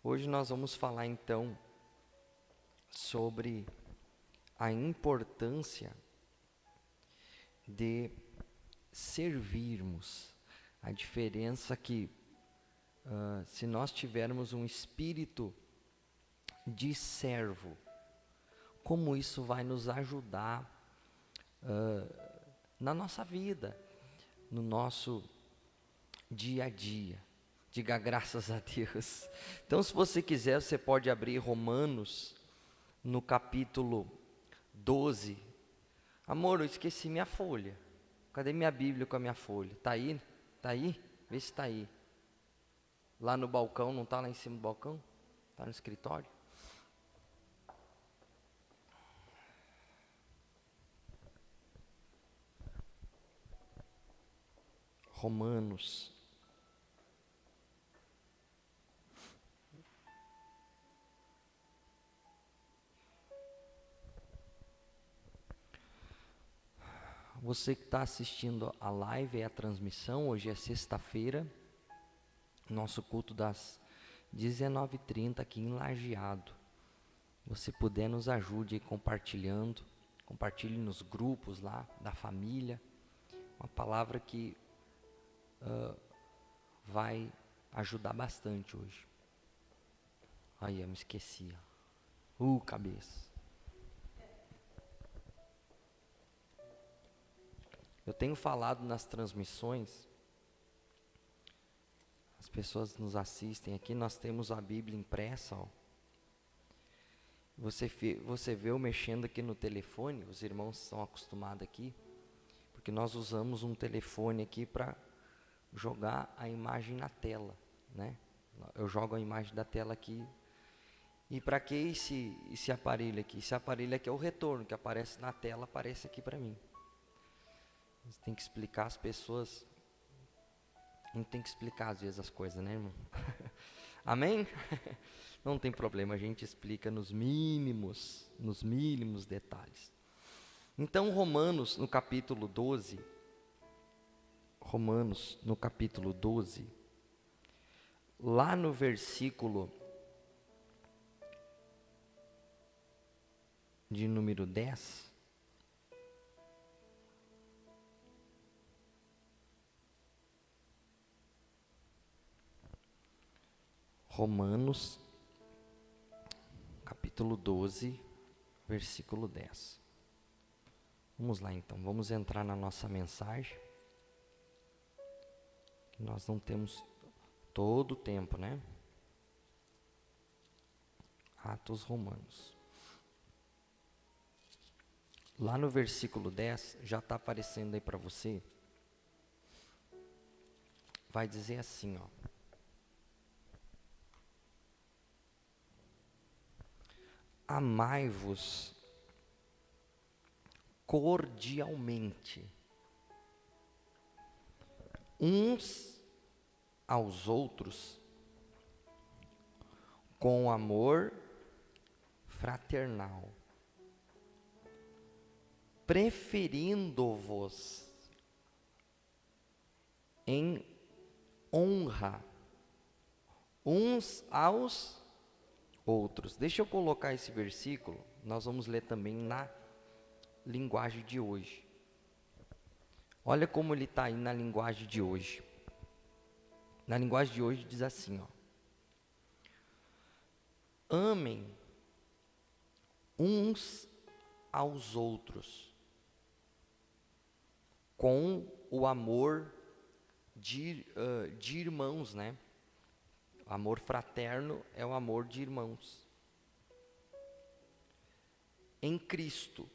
Hoje nós vamos falar então sobre a importância de servirmos. A diferença que se nós tivermos um espírito de servo, como isso vai nos ajudar na nossa vida, no nosso dia a dia. Diga graças a Deus. Então, se você quiser, você pode abrir Romanos no capítulo 12. Amor, eu esqueci minha folha. Cadê minha Bíblia com a minha folha? Tá aí? Tá aí? Vê se tá aí. Lá no balcão, não tá lá em cima do balcão? Tá no escritório? Romanos. Você que está assistindo a live, é a transmissão, hoje é sexta-feira, nosso culto das 19h30 aqui em Lajeado. Você puder, nos ajude aí compartilhando, compartilhe nos grupos lá da família, uma palavra que vai ajudar bastante hoje. Aí, eu me esqueci. Cabeça. Eu tenho falado nas transmissões, as pessoas nos assistem aqui, nós temos a Bíblia impressa, ó. Você vê eu mexendo aqui no telefone, os irmãos estão acostumados aqui, porque nós usamos um telefone aqui para jogar a imagem na tela, né? Eu jogo a imagem da tela aqui. E para que esse aparelho aqui? Esse aparelho aqui é o retorno, que aparece na tela, aparece aqui para mim. Você tem que explicar às pessoas. A gente tem que explicar às vezes as coisas, né, irmão? Amém? Não tem problema, a gente explica nos mínimos detalhes. Então, Romanos, no capítulo 12, lá no versículo de número 10, Romanos, capítulo 12, versículo 10. Vamos lá então, vamos entrar na nossa mensagem. Nós não temos todo o tempo, né? Atos Romanos. Lá no versículo 10, já está aparecendo aí para você. Vai dizer assim, ó. Amai-vos cordialmente uns aos outros com amor fraternal, preferindo-vos em honra uns aos outros. Deixa eu colocar esse versículo, nós vamos ler também na linguagem de hoje. Olha como ele está aí na linguagem de hoje. Na linguagem de hoje diz assim, ó. Amem uns aos outros com o amor de irmãos, né? O amor fraterno é o amor de irmãos. Em Cristo.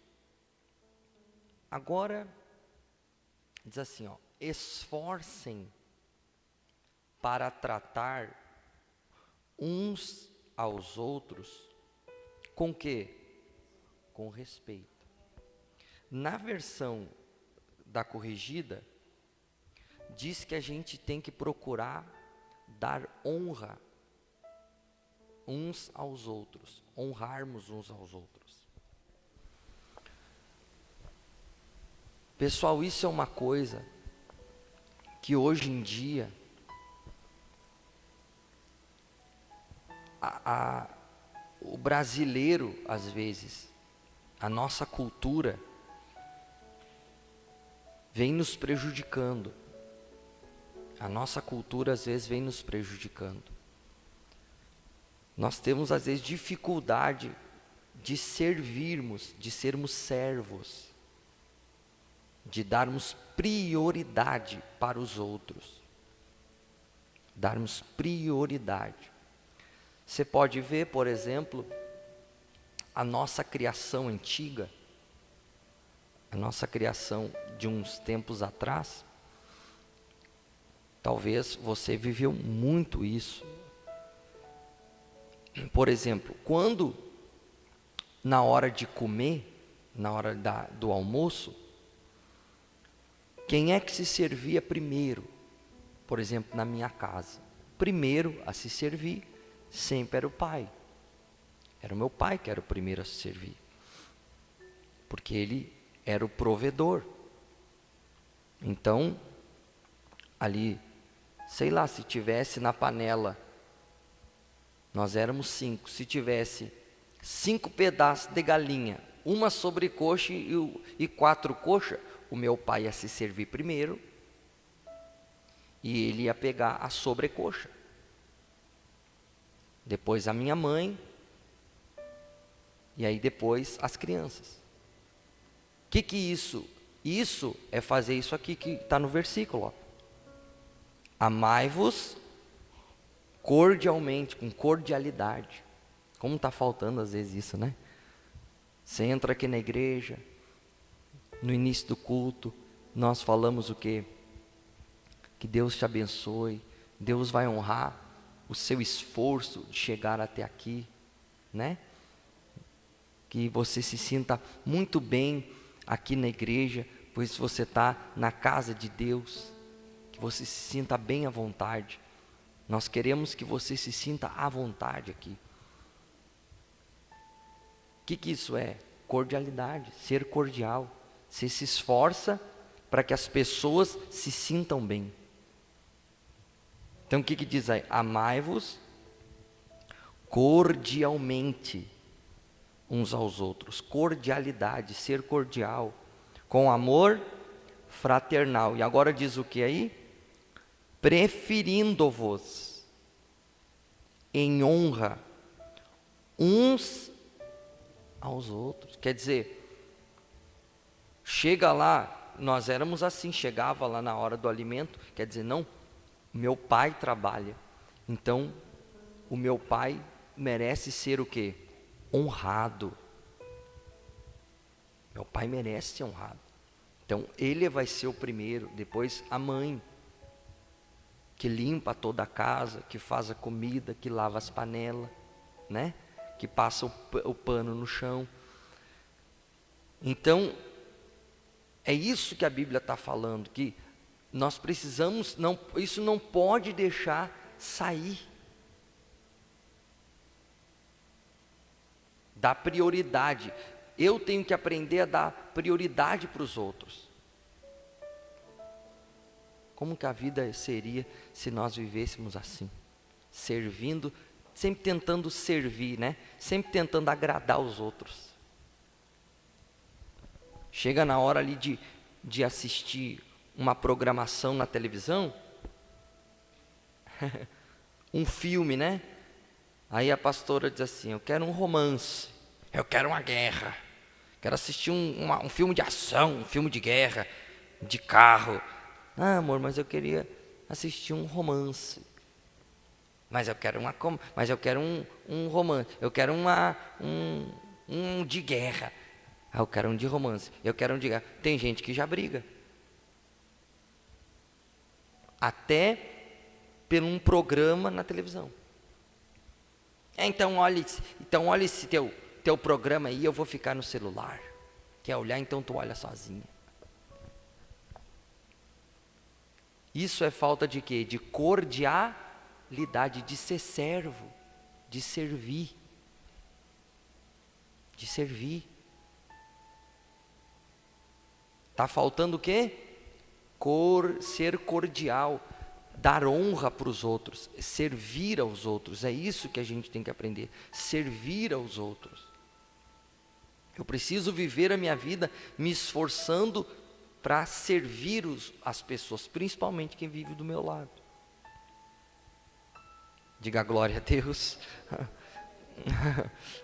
Agora, diz assim, ó. Esforcem para tratar uns aos outros com quê? Com respeito. Na versão da corrigida, diz que a gente tem que procurar dar honra uns aos outros, honrarmos uns aos outros. Pessoal, isso é uma coisa que hoje em dia o brasileiro, às vezes, a nossa cultura, vem nos prejudicando. A nossa cultura, às vezes, vem nos prejudicando. Nós temos, às vezes, dificuldade de servirmos, de sermos servos, de darmos prioridade para os outros. Darmos prioridade. Você pode ver, por exemplo, a nossa criação antiga, a nossa criação de uns tempos atrás. Talvez você viveu muito isso. Por exemplo, quando na hora de comer, na hora do almoço, quem é que se servia primeiro? Por exemplo, na minha casa, primeiro a se servir sempre era o pai. Era o meu pai que era o primeiro a se servir, porque ele era o provedor. Então, ali, sei lá, se tivesse na panela, nós éramos 5, se tivesse 5 pedaços de galinha, uma sobrecoxa e 4 coxas, o meu pai ia se servir primeiro, e ele ia pegar a sobrecoxa. Depois a minha mãe, e aí depois as crianças. Que isso? Isso é fazer isso aqui que está no versículo. Ó. Amai-vos cordialmente, com cordialidade. Como está faltando às vezes isso, né? Você entra aqui na igreja, no início do culto, nós falamos o quê? Que Deus te abençoe, Deus vai honrar o seu esforço de chegar até aqui, né? Que você se sinta muito bem aqui na igreja, pois você está na casa de Deus, que você se sinta bem à vontade. Nós queremos que você se sinta à vontade aqui. O que isso é? Cordialidade, ser cordial. Você se esforça para que as pessoas se sintam bem. Então o que diz aí? Amai-vos cordialmente uns aos outros. Cordialidade, ser cordial, com amor fraternal. E agora diz o que aí? Preferindo-vos em honra uns aos outros. Quer dizer, chega lá, nós éramos assim, chegava lá na hora do alimento, quer dizer, não, meu pai trabalha, então o meu pai merece ser o quê? Honrado. Meu pai merece ser honrado. Então ele vai ser o primeiro, depois a mãe, que limpa toda a casa, que faz a comida, que lava as panelas, né? Que passa o pano no chão. Então, é isso que a Bíblia está falando, que nós precisamos, isso não pode deixar sair. Dar prioridade. Eu tenho que aprender a dar prioridade para os outros. Como que a vida seria se nós vivêssemos assim? Servindo, sempre tentando servir, né? Sempre tentando agradar os outros. Chega na hora ali de assistir uma programação na televisão, um filme, né? Aí a pastora diz assim, eu quero um romance, eu quero uma guerra, quero assistir um filme de ação, um filme de guerra, de carro. Ah, amor, mas eu queria assistir um romance. Mas eu quero um romance, eu quero um de guerra. Ah, eu quero um de romance, eu quero um de guerra. Tem gente que já briga. Até por um programa na televisão. Então olha esse teu programa aí, eu vou ficar no celular. Quer olhar, então tu olha sozinha. Isso é falta de quê? De cordialidade, de ser servo, de servir. De servir. Está faltando o quê? Ser cordial. dar honra para os outros, servir aos outros. É isso que a gente tem que aprender, servir aos outros. Eu preciso viver a minha vida me esforçando para servir as pessoas, principalmente quem vive do meu lado. Diga glória a Deus.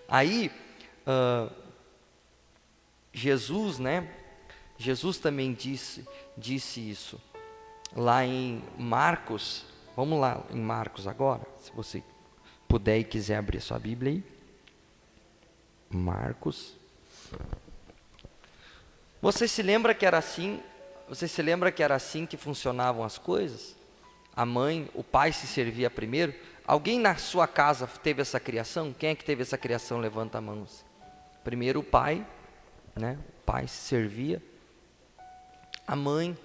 Aí, Jesus, né? Jesus também disse isso. Lá em Marcos, vamos lá em Marcos agora, se você puder e quiser abrir sua Bíblia aí. Marcos. Você se lembra que era assim? Você se lembra que era assim que funcionavam as coisas? A mãe, o pai se servia primeiro. Alguém na sua casa teve essa criação? Quem é que teve essa criação? Levanta a mão. Primeiro o pai, né? O pai se servia. A mãe.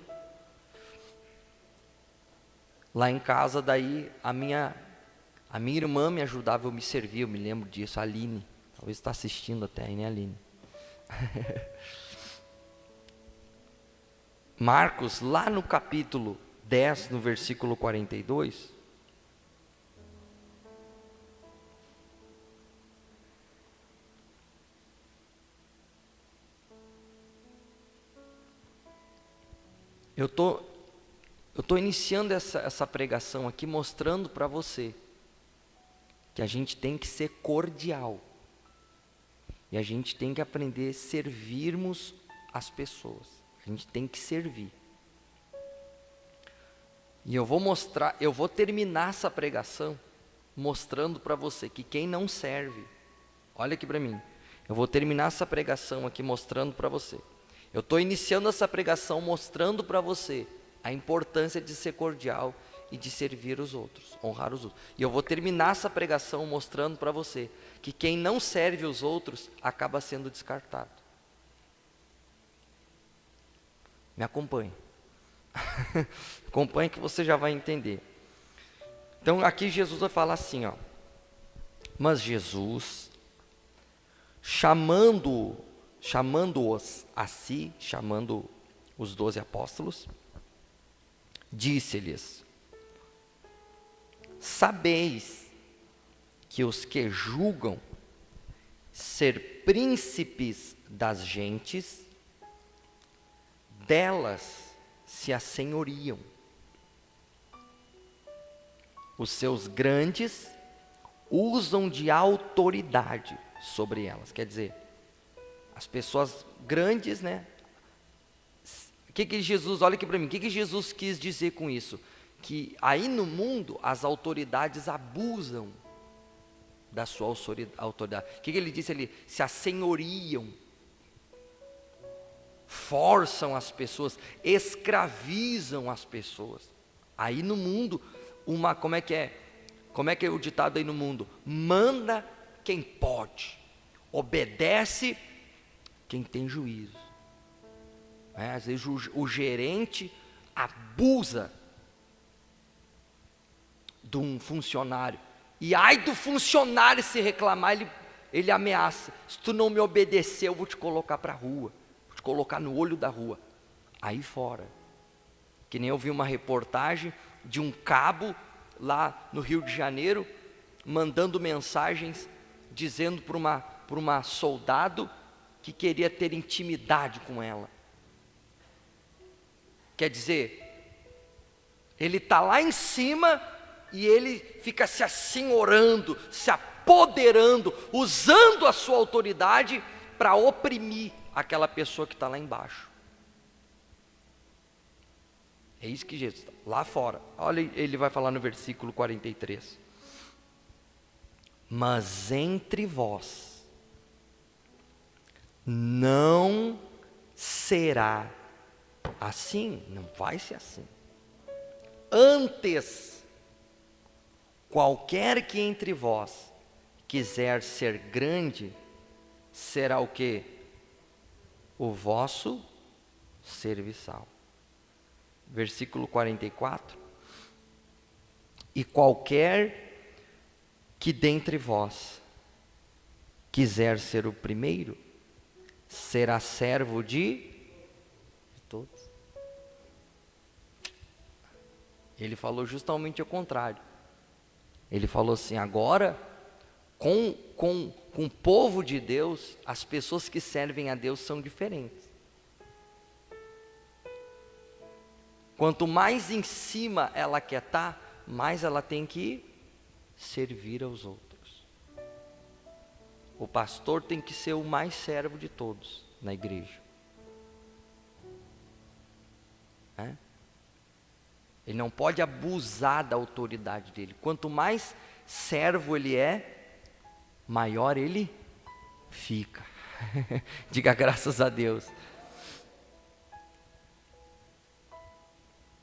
Lá em casa, daí, a minha irmã me ajudava, eu me servia, eu me lembro disso, a Aline. Talvez está assistindo até aí, né, Aline? Marcos, lá no capítulo 10, no versículo 42. Eu tô iniciando essa pregação aqui mostrando para você que a gente tem que ser cordial. E a gente tem que aprender a servirmos as pessoas. A gente tem que servir. E eu vou terminar essa pregação mostrando para você que quem não serve, olha aqui para mim. Eu vou terminar essa pregação aqui mostrando para você. Eu estou iniciando essa pregação mostrando para você a importância de ser cordial e de servir os outros, honrar os outros. E eu vou terminar essa pregação mostrando para você que quem não serve os outros acaba sendo descartado. Me acompanhe. Acompanhe que você já vai entender. Então aqui Jesus vai falar assim, ó. Mas Jesus, chamando-os a si, chamando os 12 apóstolos, disse-lhes: sabeis que os que julgam ser príncipes das gentes, delas se assenhoriam. Os seus grandes usam de autoridade sobre elas. Quer dizer, as pessoas grandes, né? Olha aqui para mim, o que Jesus quis dizer com isso? Que aí no mundo as autoridades abusam da sua autoridade. O que ele disse ali? Se assenhoriam, forçam as pessoas, escravizam as pessoas. Aí no mundo, como é que é o ditado aí no mundo? Manda quem pode, obedece quem tem juízo. Às vezes o gerente abusa de um funcionário, e ai do funcionário se reclamar, ele ameaça: se tu não me obedecer, eu vou te colocar para a rua, vou te colocar no olho da rua, aí fora. Que nem eu vi uma reportagem de um cabo lá no Rio de Janeiro, mandando mensagens, dizendo para uma soldado que queria ter intimidade com ela. Quer dizer, ele está lá em cima e ele fica se assenhorando, se apoderando, usando a sua autoridade para oprimir aquela pessoa que está lá embaixo. É isso que Jesus está lá fora. Olha, ele vai falar no versículo 43. Mas entre vós não será assim, não vai ser assim. Antes, qualquer que entre vós quiser ser grande, será o quê? O vosso serviçal. Versículo 44. E qualquer que dentre vós quiser ser o primeiro, será servo de todos. Ele falou justamente o contrário. Ele falou assim: agora, com o povo de Deus, as pessoas que servem a Deus são diferentes. Quanto mais em cima ela quer estar, mais ela tem que servir aos outros. O pastor tem que ser o mais servo de todos na igreja. Ele não pode abusar da autoridade dele. Quanto mais servo ele é, maior ele fica. Diga graças a Deus.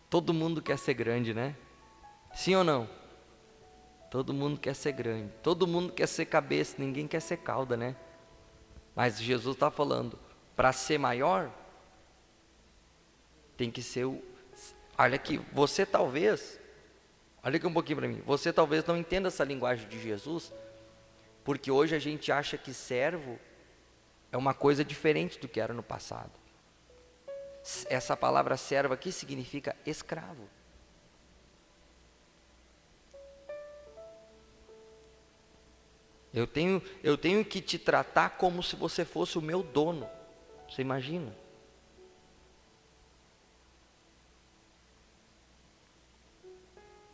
Todo mundo quer ser grande, né? Sim ou não? Todo mundo quer ser grande. Todo mundo quer ser cabeça, ninguém quer ser cauda, né? Mas Jesus está falando, para ser maior, tem que ser o... Olha aqui, você talvez, olha aqui um pouquinho para mim, você talvez não entenda essa linguagem de Jesus, porque hoje a gente acha que servo é uma coisa diferente do que era no passado. Essa palavra servo aqui significa escravo. Eu tenho que te tratar como se você fosse o meu dono. Você imagina?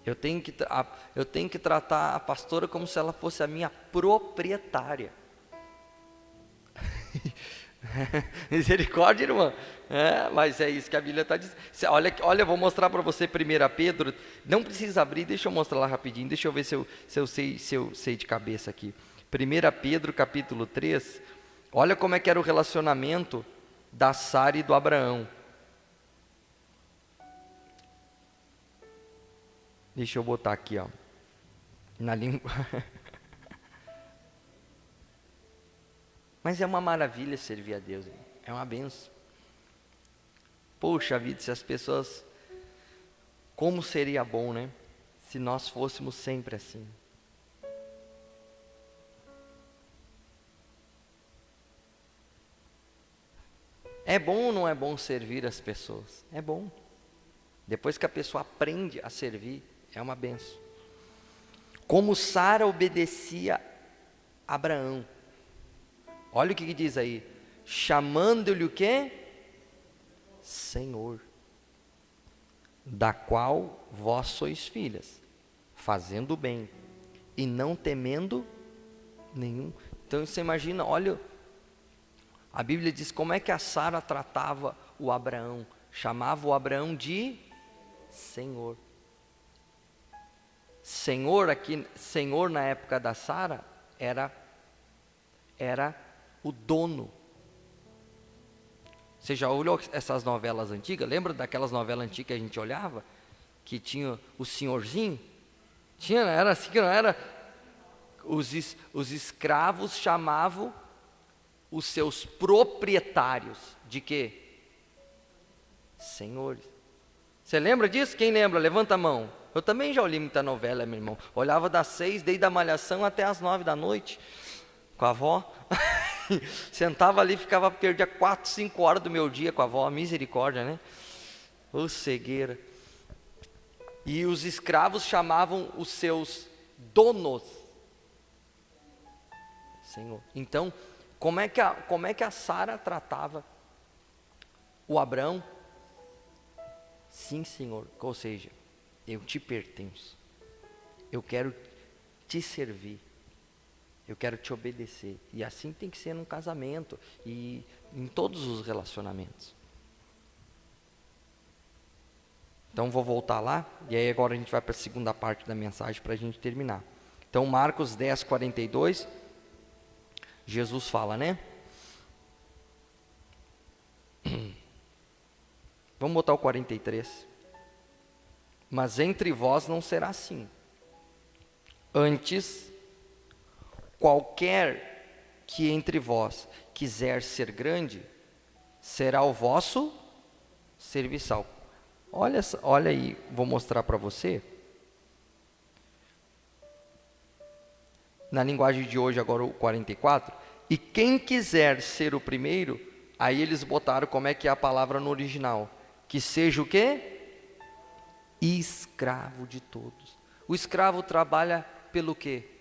Eu tenho que tratar a pastora como se ela fosse a minha proprietária. Misericórdia, irmã. Mas é isso que a Bíblia está dizendo. Olha, eu vou mostrar para você 1 Pedro. Não precisa abrir, deixa eu mostrar lá rapidinho. Deixa eu ver se eu sei de cabeça aqui. 1 Pedro capítulo 3. Olha como é que era o relacionamento da Sara e do Abraão. Deixa eu botar aqui, ó, na língua. Mas é uma maravilha servir a Deus, é uma benção. Poxa vida, se as pessoas... Como seria bom, né? Se nós fôssemos sempre assim. É bom ou não é bom servir as pessoas? É bom. Depois que a pessoa aprende a servir, é uma benção. Como Sara obedecia a Abraão. Olha o que diz aí. Chamando-lhe o quê? Senhor. Da qual vós sois filhas, fazendo o bem, e não temendo nenhum. Então você imagina, olha, a Bíblia diz como é que a Sara tratava o Abraão. Chamava o Abraão de Senhor. Senhor aqui, Senhor na época da Sara era o dono. Você já olhou essas novelas antigas? Lembra daquelas novelas antigas que a gente olhava? Que tinha o senhorzinho? Tinha, era assim que não era? Os escravos chamavam os seus proprietários de quê? Senhores. Você lembra disso? Quem lembra? Levanta a mão. Eu também já olhei muita novela, meu irmão. Olhava das 6, desde a malhação até as 9 da noite, com a avó. Sentava ali, perdia 4, 5 horas do meu dia com a avó, misericórdia, né? Ô cegueira. E os escravos chamavam os seus donos. Senhor. Então, como é que a Sara tratava o Abraão? Sim, Senhor. Ou seja, eu te pertenço. Eu quero te servir. Eu quero te obedecer. E assim tem que ser num casamento e em todos os relacionamentos. Então vou voltar lá, e aí agora a gente vai para a segunda parte da mensagem para a gente terminar. Então Marcos 10, 42, Jesus fala, né? Vamos botar o 43. Mas entre vós não será assim. Antes, qualquer que entre vós quiser ser grande, será o vosso serviçal. Olha aí, vou mostrar para você. Na linguagem de hoje, agora o 44. E quem quiser ser o primeiro, aí eles botaram como é que é a palavra no original. Que seja o quê? escravo de todos. O escravo trabalha pelo quê?